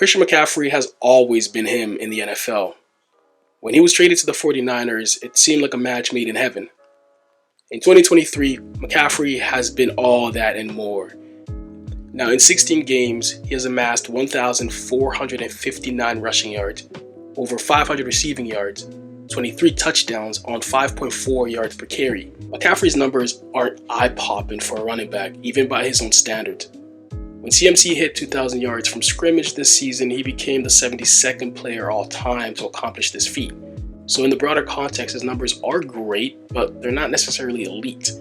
Christian McCaffrey has always been him in the NFL. When he was traded to the 49ers, it seemed like a match made in heaven. In 2023, McCaffrey has been all that and more. Now, in 16 games, he has amassed 1,459 rushing yards, over 500 receiving yards, 23 touchdowns on 5.4 yards per carry. McCaffrey's numbers aren't eye-popping for a running back, even by his own standards. When CMC hit 2,000 yards from scrimmage this season, he became the 72nd player all time to accomplish this feat. So in the broader context, his numbers are great, but they're not necessarily elite.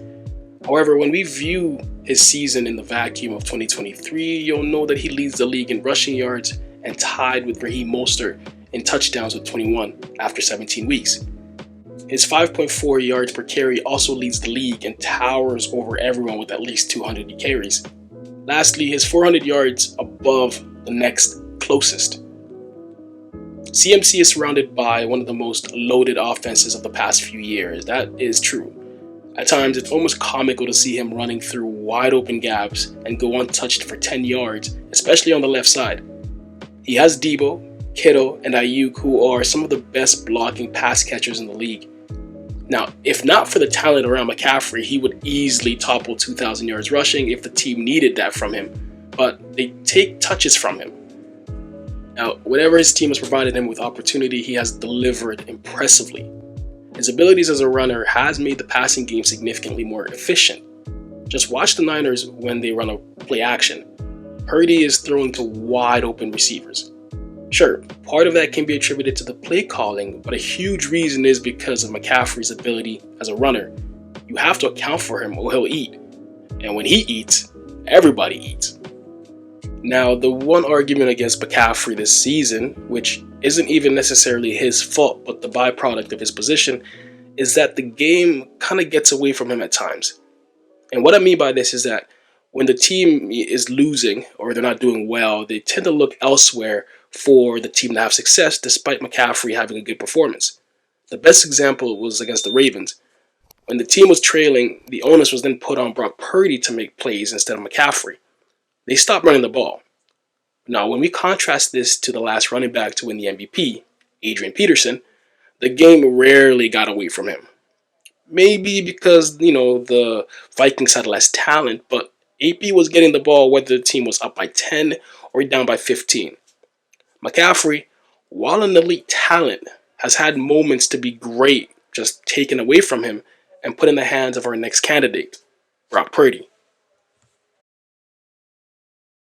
However, when we view his season in the vacuum of 2023, you'll know that he leads the league in rushing yards and tied with Raheem Mostert in touchdowns with 21 after 17 weeks. His 5.4 yards per carry also leads the league and towers over everyone with at least 200 carries. Lastly, his 400 yards above the next closest. CMC is surrounded by one of the most loaded offenses of the past few years. That is true. At times, it's almost comical to see him running through wide open gaps and go untouched for 10 yards, especially on the left side. He has Debo, Kittle, and Ayuk, who are some of the best blocking pass catchers in the league. Now, if not for the talent around McCaffrey, he would easily topple 2,000 yards rushing if the team needed that from him, but they take touches from him. Now, whenever his team has provided him with opportunity, he has delivered impressively. His abilities as a runner has made the passing game significantly more efficient. Just watch the Niners when they run a play action. Purdy is throwing to wide open receivers. Sure, part of that can be attributed to the play calling, but a huge reason is because of McCaffrey's ability as a runner. You have to account for him or he'll eat. And when he eats, everybody eats. Now, the one argument against McCaffrey this season, which isn't even necessarily his fault but the byproduct of his position, is that the game kind of gets away from him at times. And what I mean by this is that when the team is losing or they're not doing well, they tend to look elsewhere for the team to have success despite McCaffrey having a good performance. The best example was against the Ravens. When the team was trailing, the onus was then put on Brock Purdy to make plays instead of McCaffrey. They stopped running the ball. Now, when we contrast this to the last running back to win the MVP, Adrian Peterson, the game rarely got away from him. Maybe because, the Vikings had less talent, but AP was getting the ball whether the team was up by 10 or down by 15. McCaffrey, while an elite talent, has had moments to be great just taken away from him and put in the hands of our next candidate, Brock Purdy.